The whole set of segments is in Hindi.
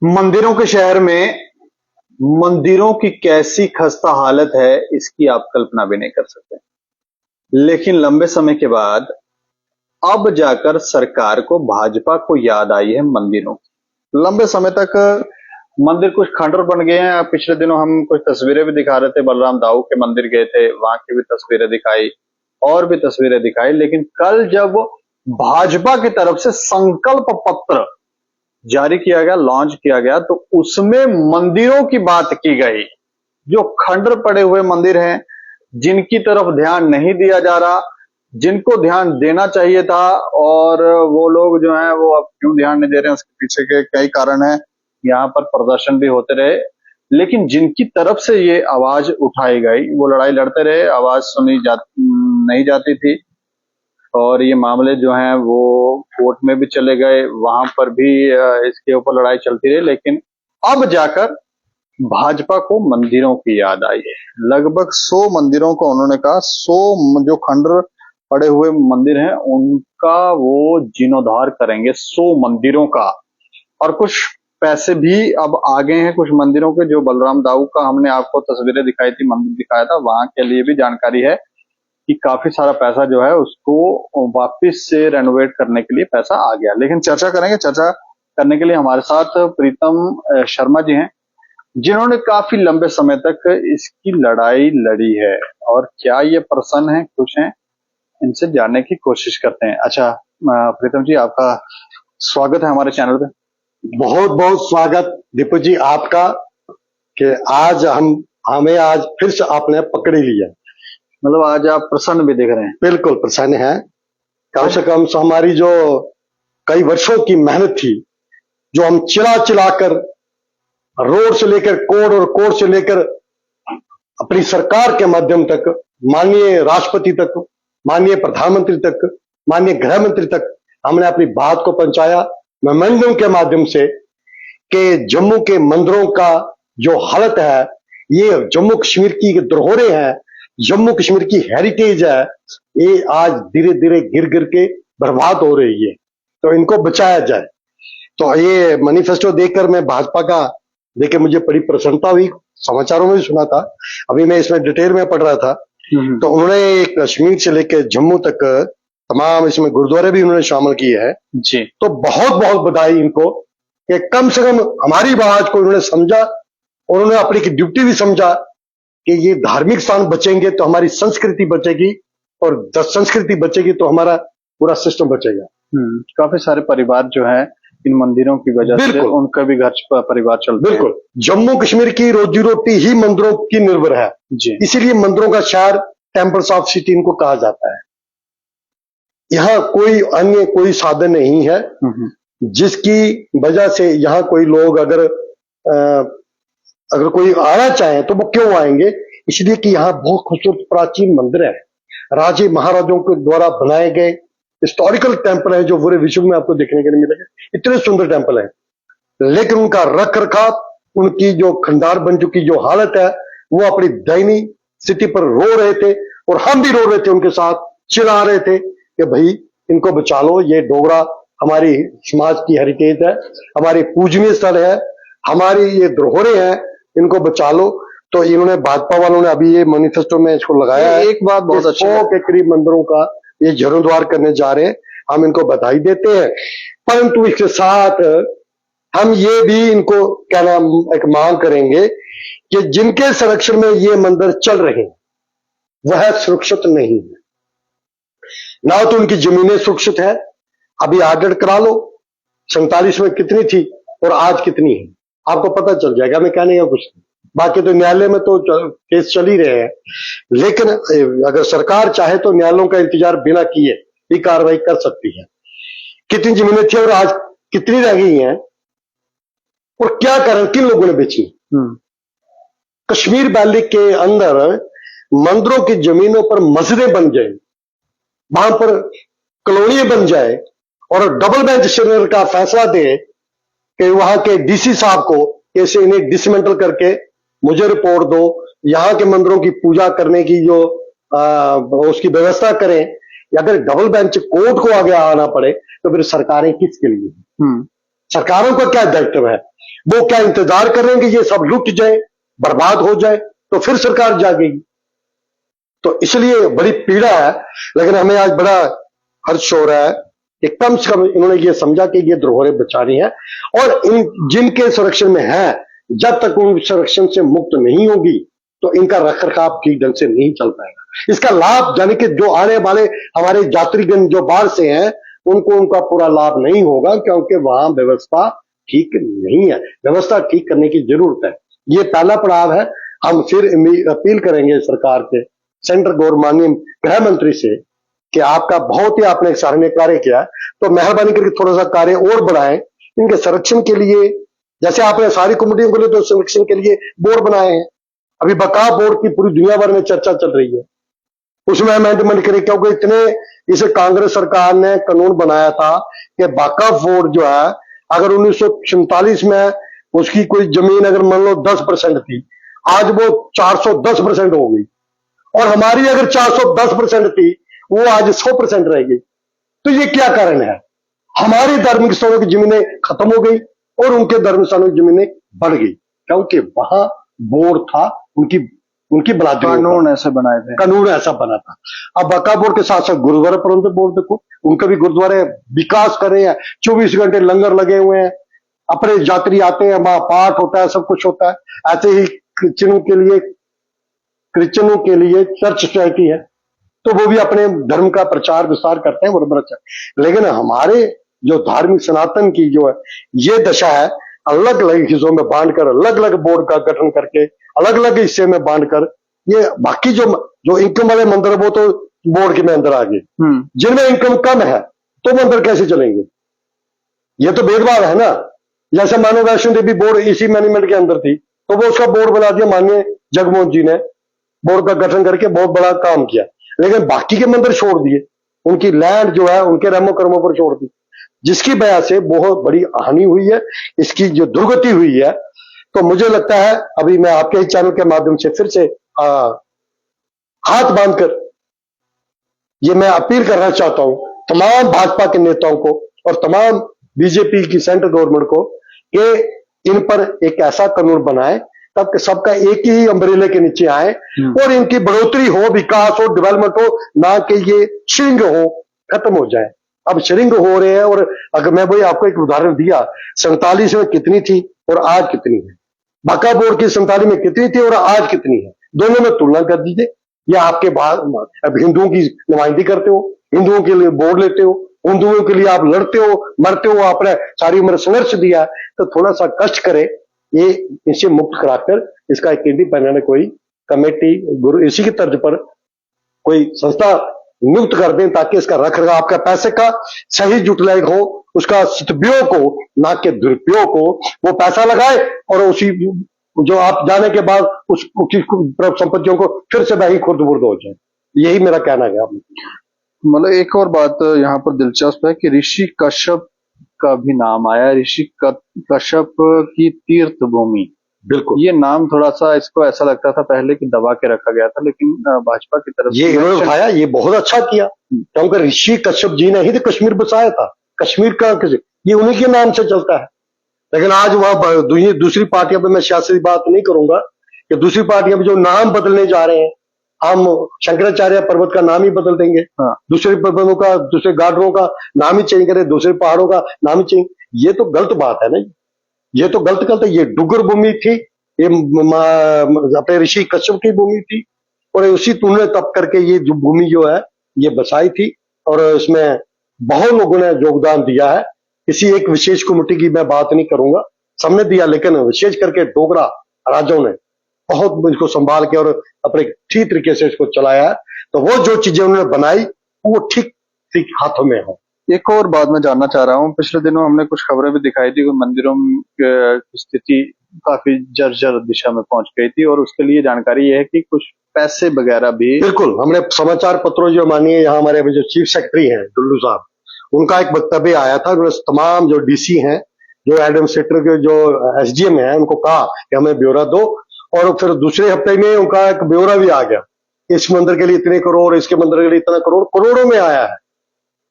मंदिरों के शहर में मंदिरों की कैसी खस्ता हालत है, इसकी आप कल्पना भी नहीं कर सकते। लेकिन लंबे समय के बाद अब जाकर सरकार को, भाजपा को याद आई है मंदिरों की। लंबे समय तक मंदिर कुछ खंडर बन गए हैं। पिछले दिनों हम कुछ तस्वीरें भी दिखा रहे थे, बलराम दाऊ के मंदिर गए थे, वहां की भी तस्वीरें दिखाई और भी तस्वीरें दिखाई। लेकिन कल जब भाजपा की तरफ से संकल्प पत्र जारी किया गया, लॉन्च किया गया, तो उसमें मंदिरों की बात की गई। जो खंडर पड़े हुए मंदिर हैं, जिनकी तरफ ध्यान नहीं दिया जा रहा, जिनको ध्यान देना चाहिए था, और वो लोग जो हैं वो अब क्यों ध्यान नहीं दे रहे हैं, उसके पीछे के कई कारण हैं। यहाँ पर प्रदर्शन भी होते रहे, लेकिन जिनकी तरफ से ये आवाज उठाई गई वो लड़ाई लड़ते रहे, आवाज नहीं जाती थी। और ये मामले जो हैं वो कोर्ट में भी चले गए, वहां पर भी इसके ऊपर लड़ाई चलती रही। लेकिन अब जाकर भाजपा को मंदिरों की याद आई है। लगभग 100 मंदिरों को उन्होंने कहा, 100 जो खंडर पड़े हुए मंदिर हैं उनका वो जीर्णोद्धार करेंगे, 100 मंदिरों का। और कुछ पैसे भी अब आ गए हैं कुछ मंदिरों के। जो बलराम दाऊ का हमने आपको तस्वीरें दिखाई थी, मंदिर दिखाया था, वहां के लिए भी जानकारी है कि काफी सारा पैसा जो है उसको वापस से रेनोवेट करने के लिए पैसा आ गया। लेकिन चर्चा करेंगे, चर्चा करने के लिए हमारे साथ प्रीतम शर्मा जी हैं, जिन्होंने काफी लंबे समय तक इसकी लड़ाई लड़ी है। और क्या ये प्रसन्न है, खुश हैं, इनसे जानने की कोशिश करते हैं। अच्छा प्रीतम जी, आपका स्वागत है हमारे चैनल पे। बहुत बहुत स्वागत दीपक जी आपका, कि आज हमें आज फिर से आपने पकड़ लिया। मतलब आज आप प्रसन्न भी दिख रहे हैं। बिल्कुल प्रसन्न है। कम से कम हमारी जो कई वर्षों की मेहनत थी, जो हम चिल्ला चिल्ला कर रोड से लेकर कोर्ट और कोर्ट से लेकर अपनी सरकार के माध्यम तक, माननीय राष्ट्रपति तक, माननीय प्रधानमंत्री तक, माननीय गृह मंत्री तक हमने अपनी बात को पहुंचाया मेमोरेंडम के माध्यम से, कि जम्मू के मंदिरों का जो हालत है, ये जम्मू कश्मीर की धरोहरें हैं, जम्मू कश्मीर की हेरिटेज है, ये आज धीरे धीरे गिर गिर के बर्बाद हो रही है, तो इनको बचाया जाए। तो ये मैनिफेस्टो देखकर मैं भाजपा का देखे मुझे बड़ी प्रसन्नता हुई। समाचारों में भी सुना था, अभी मैं इसमें डिटेल में पढ़ रहा था। तो उन्होंने कश्मीर से लेकर जम्मू तक तमाम इसमें गुरुद्वारे भी उन्होंने शामिल किए हैं जी। तो बहुत बहुत बधाई इनको, कि कम से कम हमारी आवाज को उन्होंने समझा, और उन्होंने अपनी की ड्यूटी भी समझा कि ये धार्मिक स्थान बचेंगे तो हमारी संस्कृति बचेगी, और संस्कृति बचेगी तो हमारा पूरा सिस्टम बचेगा। काफी सारे परिवार जो है इन मंदिरों की वजह से उनका भी घर परिवार चलता है। बिल्कुल, जम्मू कश्मीर की रोजी रोटी ही मंदिरों की निर्भर है जी। इसीलिए मंदिरों का शहर, टेम्पल्स ऑफ सिटी इनको कहा जाता है। यहाँ कोई अन्य कोई साधन नहीं है जिसकी वजह से यहाँ कोई लोग अगर कोई आना चाहे तो वो क्यों आएंगे, इसलिए कि यहाँ बहुत खूबसूरत प्राचीन मंदिर है, राजे महाराजों के द्वारा बनाए गए हिस्टोरिकल टेम्पल है, जो पूरे विश्व में आपको देखने के लिए मिलेगा। इतने सुंदर टेम्पल है, लेकिन उनका रख रखाव, उनकी जो खंडार बन चुकी जो हालत है, वो अपनी दयनीय स्थिति पर रो रहे थे, और हम भी रो रहे थे उनके साथ, चिल्ला रहे थे कि भाई इनको बचा लो, ये डोगरा हमारी समाज की हेरिटेज है, हमारी पूजनीय स्थल है, हमारी ये धरोहरें हैं, इनको बचा लो। तो इन्होंने भाजपा वालों ने अभी ये मैनिफेस्टो में इसको लगाया है। एक बात बहुत अच्छी है, 100 के करीब मंदिरों का ये जीर्णोद्धार करने जा रहे हैं, हम इनको बधाई देते हैं। परंतु इसके साथ हम ये भी इनको कहना एक मांग करेंगे कि जिनके संरक्षण में ये मंदिर चल रहे हैं वह सुरक्षित नहीं है, ना तो उनकी जमीनें सुरक्षित है। अभी ऑडिट करा लो, 47 में कितनी थी और आज कितनी है, आपको पता चल जाएगा। मैं कहने का कुछ नहीं, बाकी तो न्यायालय में तो केस चल ही रहे हैं, लेकिन अगर सरकार चाहे तो न्यायालयों का इंतजार बिना किए भी कार्रवाई कर सकती है। कितनी जमीनें थी और आज कितनी रह गई हैं, और क्या कारण, किन लोगों ने बेची। कश्मीर वैली के अंदर मंदिरों की जमीनों पर मस्जिदें बन जाए, वहां पर कॉलोनियां बन जाए, और डबल बेंच शेयर का फैसला दे कि वहां के डीसी साहब को कैसे इन्हें डिसमेंटल करके मुझे रिपोर्ट दो, यहां के मंदिरों की पूजा करने की जो उसकी व्यवस्था करें। अगर डबल बेंच कोर्ट को आगे आना पड़े तो फिर सरकारें किसके लिए, सरकारों का क्या दायित्व है। वो क्या इंतजार करेंगे ये सब लुट जाए, बर्बाद हो जाए, तो फिर सरकार जागेगी? तो इसलिए बड़ी पीड़ा है। लेकिन हमें आज बड़ा हर्ष हो रहा है कि कम से कम इन्होंने ये समझा कि ये धरोहरें बचानी है, और इन जिनके संरक्षण में है, जब तक उन संरक्षण से मुक्त नहीं होगी तो इनका रखरखाव ठीक ढंग से नहीं चल पाएगा। इसका लाभ यानी कि जो आने वाले हमारे यात्रीगण जो बाहर से हैं उनको उनका पूरा लाभ नहीं होगा, क्योंकि वहां व्यवस्था ठीक नहीं है। व्यवस्था ठीक करने की जरूरत है। ये पहला पड़ाव है। हम फिर अपील करेंगे सरकार के, सेंट्रल गवर्नमेंट, माननीय गृह मंत्री से, कि आपका बहुत ही आपने सराहनीय कार्य किया है, तो मेहरबानी करके थोड़ा सा कार्य और बढ़ाएं इनके संरक्षण के लिए। जैसे आपने सारी कमेटियों के लिए तो संरक्षण के लिए बोर्ड बनाए हैं। अभी बका बोर्ड की पूरी दुनिया भर में चर्चा चल रही है, उसमें अमेंडमेंट करें, क्योंकि इतने इसे कांग्रेस सरकार ने कानून बनाया था कि बाका बोर्ड जो है, अगर 1947 में उसकी कोई जमीन अगर मान लो 10% थी, आज वो 410% हो गई, और हमारी अगर 410% थी वो आज 100% रह गई। तो ये क्या कारण है? हमारी धार्मिक स्थलों की जमीनें खत्म हो गई और उनके धर्म स्थलों की जमीनें बढ़ गई, क्योंकि वहां बोर्ड था, उनकी उनकी बरादरी, कानून ऐसे बनाए थे, कानून ऐसा बना था। अब बका बोर्ड के साथ साथ गुरुद्वारा प्रबंधक बोर्ड देखो, उनका भी गुरुद्वारे विकास कर रहे हैं, 24 घंटे लंगर लगे हुए हैं, अपने यात्री आते हैं, वहां पाठ होता है, सब कुछ होता है। ऐसे ही क्रिश्चियनों के लिए चर्च सोसाइटी है, तो वो भी अपने धर्म का प्रचार विस्तार करते हैं, बराबर अच्छा। लेकिन हमारे जो धार्मिक सनातन की जो है ये दशा है, अलग अलग हिस्सों में बांटकर, अलग अलग बोर्ड का गठन करके, अलग अलग हिस्से में बांटकर, ये बाकी जो इनकम वाले मंदिर वो तो बोर्ड के में अंदर आ गए, जिनमें इनकम कम है तो मंदिर कैसे चलेंगे? ये तो भेदभाव है ना। जैसे मानो वैष्णो देवी बोर्ड इसी मैनेजमेंट के अंदर थी, तो वो उसका बोर्ड बना दिया, माननीय जगमोहन जी ने बोर्ड का गठन करके बहुत बड़ा काम किया। लेकिन बाकी के मंदिर छोड़ दिए, उनकी लैंड जो है उनके रहमो कर्मों पर छोड़ दी, जिसकी वजह से बहुत बड़ी हानि हुई है, इसकी जो दुर्गति हुई है। तो मुझे लगता है अभी मैं आपके ही चैनल के माध्यम से फिर से हाथ बांधकर ये मैं अपील करना चाहता हूं तमाम भाजपा के नेताओं को और तमाम बीजेपी की सेंट्रल गवर्नमेंट को, कि इन पर एक ऐसा कानून बनाए तब कि सबका एक ही अम्ब्रेले के नीचे आए और इनकी बढ़ोतरी हो, विकास हो, डेवलपमेंट हो, ना कि ये श्रृंग हो, खत्म हो जाए। अब श्रृंग हो रहे हैं। और अगर मैं वही आपको एक उदाहरण दिया, 47 में कितनी थी और आज कितनी है, बाका बोर्ड की 47 में कितनी थी और आज कितनी है, दोनों में तुलना कर दीजिए। या आपके बाद अब हिंदुओं की नुमाइंदगी करते हो, हिंदुओं के लिए बोर्ड लेते हो, हिंदुओं के लिए आप लड़ते हो, मरते हो, आपने सारी उम्र संघर्ष दिया, तो थोड़ा सा कष्ट करे, ये इसे मुक्त कराकर इसका एक इंडिपेंडेंट कोई कमेटी गुरु इसी की तर्ज पर कोई संस्था नियुक्त कर दें, ताकि इसका रखरखाव आपका पैसे का सही जुटलाइक हो, उसका सदुपयोग हो, ना कि दुरुपयोग हो। वो पैसा लगाए और उसी जो आप जाने के बाद उस संपत्तियों को फिर से वही खुर्द-बुर्द हो जाए। यही मेरा कहना है। मतलब एक और बात यहाँ पर दिलचस्प है कि ऋषि कश्यप का भी नाम आया, ऋषि कश्यप की तीर्थ भूमि। बिल्कुल, ये नाम थोड़ा सा इसको ऐसा लगता था पहले कि दबा के रखा गया था, लेकिन भाजपा की तरफ ये इन्होंने उठाया, ये बहुत अच्छा किया, क्योंकि ऋषि कश्यप जी ने ही तो कश्मीर बसाया था। कश्मीर का ये उन्हीं के नाम से चलता है। लेकिन आज वह दूसरी पार्टियां पर, मैं सियासी बात नहीं करूंगा, कि दूसरी पार्टियां जो नाम बदलने जा रहे हैं, हम शंकराचार्य पर्वत का नाम ही बदल देंगे, दूसरे पर्वतों का, दूसरे गार्डरों का नाम ही चेंज करें, दूसरे पहाड़ों का नाम ही चेंज। ये तो गलत बात है ना, ये तो गलत है। ये डुग्गर भूमि थी, ये अपने ऋषि कश्यप की भूमि थी, और उसी तुमने तप करके ये जो भूमि जो है ये बसाई थी, और इसमें बहुत लोगों ने योगदान दिया है। किसी एक विशेष कमेटी की मैं बात नहीं करूंगा, सबने दिया, लेकिन विशेष करके डोगरा राजाओं ने बहुत इसको संभाल के और अपने ठीक तरीके से इसको चलाया है। तो वो जो चीजें उन्होंने बनाई वो ठीक ठीक हाथों में हो। एक और बात मैं जानना चाह रहा हूँ, पिछले दिनों हमने कुछ खबरें भी दिखाई थी कि मंदिरों की स्थिति काफी जर्जर दिशा में पहुंच गई थी, और उसके लिए जानकारी यह है कि कुछ पैसे वगैरह भी, बिल्कुल, हमने समाचार पत्रों जो मानिए, यहाँ हमारे जो चीफ सेक्रेटरी हैं डुल्लू साहब, उनका एक वक्तव्य आया था, तमाम जो डीसी हैं, जो एडमिनिस्ट्रेटर के जो एसडीएम हैं, उनको कहा कि हमें ब्यौरा दो, और फिर दूसरे हफ्ते में उनका एक ब्यौरा भी आ गया, इस मंदिर के लिए इतने करोड़, इसके मंदिर के लिए इतना करोड़, करोड़ों में आया है।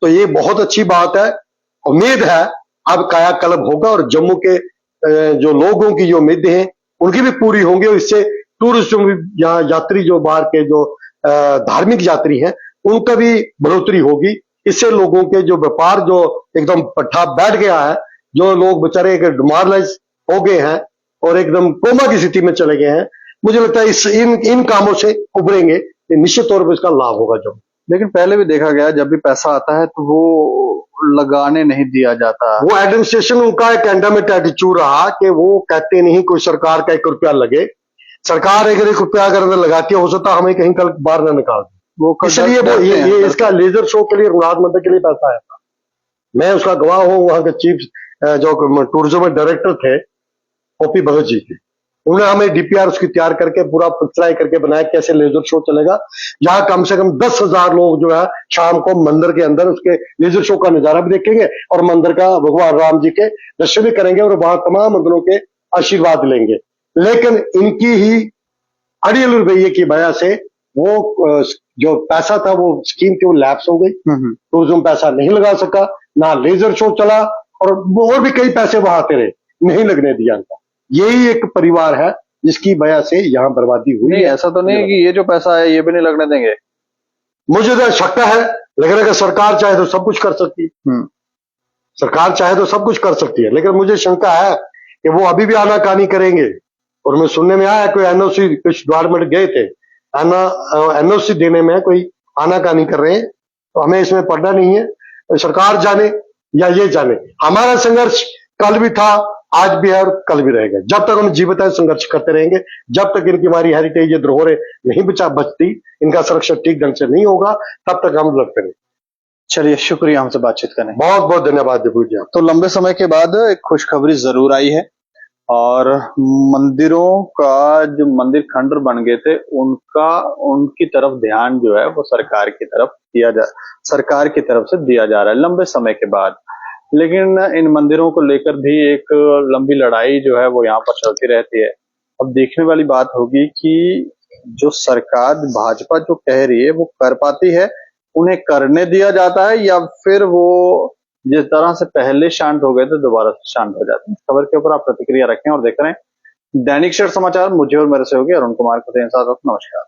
तो ये बहुत अच्छी बात है। उम्मीद है अब कायाकल्प होगा और जम्मू के जो लोगों की जो उम्मीदें हैं उनकी भी पूरी होंगी, और इससे टूरिज्म यहाँ यात्री जो बाहर के जो धार्मिक यात्री हैं उनका भी बढ़ोतरी होगी। इससे लोगों के जो व्यापार जो एकदम पट्टा बैठ गया है, जो लोग बेचारे डिमोरलाइज हो गए हैं और एकदम कोमा की स्थिति में चले गए हैं, मुझे लगता है इस इन कामों से उभरेंगे, निश्चित तौर पर इसका लाभ होगा। जो लेकिन पहले भी देखा गया, जब भी पैसा आता है तो वो लगाने नहीं दिया जाता। वो एडमिनिस्ट्रेशन उनका एक एंडामेंट एटीट्यूड रहा कि वो कहते नहीं कोई सरकार का 1 रुपया लगे, सरकार अगर 1 रुपया अगर लगाती है हो सकता हमें कहीं कल बाहर न निकाल दे, वो इसलिए वो ये इसका लेजर शो के लिए रघुनाथ मंदिर के लिए पैसा आया था। मैं उसका गवाह हूँ। वहां के चीफ जो टूरिज्म डायरेक्टर थे ओपी भगत जी थे, उन्होंने हमें डीपीआर उसकी तैयार करके पूरा पिक्चराई करके बनाया कैसे लेजर शो चलेगा, जहां कम से कम 10,000 लोग जो है शाम को मंदिर के अंदर उसके लेजर शो का नजारा भी देखेंगे और मंदिर का भगवान राम जी के दर्शन भी करेंगे और वहां तमाम मंदिरों के आशीर्वाद लेंगे। लेकिन इनकी ही अड़ियल रवैये की वजह से वो जो पैसा था वो स्कीम थी वो लैप्स हो गई, टूरिज्म पैसा नहीं लगा सका, ना लेजर शो चला और भी कई पैसे वहां आते रहे, नहीं लगने दिया उनका। यही एक परिवार है जिसकी वजह से यहाँ बर्बादी हुई है। ऐसा तो नहीं है कि ये जो पैसा है ये भी नहीं लगने देंगे। मुझे तो शक है, लेकिन अगर सरकार चाहे तो सब कुछ कर सकती है, सरकार चाहे तो सब कुछ कर सकती है, लेकिन मुझे शंका है कि वो अभी भी आनाकानी करेंगे। और मैं सुनने में आया कोई एनओसी कुछ डिपार्टमेंट गए थे, एनओसी देने में कोई आनाकानी कर रहे हैं, तो हमें इसमें पड़ना नहीं है। सरकार जाने या ये जाने, हमारा संघर्ष कल भी था, आज भी है और कल भी रहेगा। जब तक हम जीवित है संघर्ष करते रहेंगे, जब तक इनकी हमारी हेरिटेज ये धरोहरें नहीं बचती, इनका संरक्षण ठीक ढंग से नहीं होगा, तब तक हम लड़ते रहेंगे। चलिए, शुक्रिया हमसे बातचीत करने। बहुत बहुत धन्यवाद दीपू जी। तो लंबे समय के बाद एक खुशखबरी जरूर आई है, और मंदिरों का जो मंदिर खंडर बन गए थे उनकी तरफ ध्यान जो है वो सरकार की तरफ से दिया जा रहा है लंबे समय के बाद। लेकिन इन मंदिरों को लेकर भी एक लंबी लड़ाई जो है वो यहाँ पर चलती रहती है। अब देखने वाली बात होगी कि जो सरकार भाजपा जो कह रही है वो कर पाती है, उन्हें करने दिया जाता है, या फिर वो जिस तरह से पहले शांत हो गए थे दोबारा से शांत हो जाते हैं। खबर के ऊपर आप प्रतिक्रिया रखें और देख रहे हैं दैनिक क्षण समाचार। मुझे और मेरे सहयोगी अरुण कुमार को नमस्कार।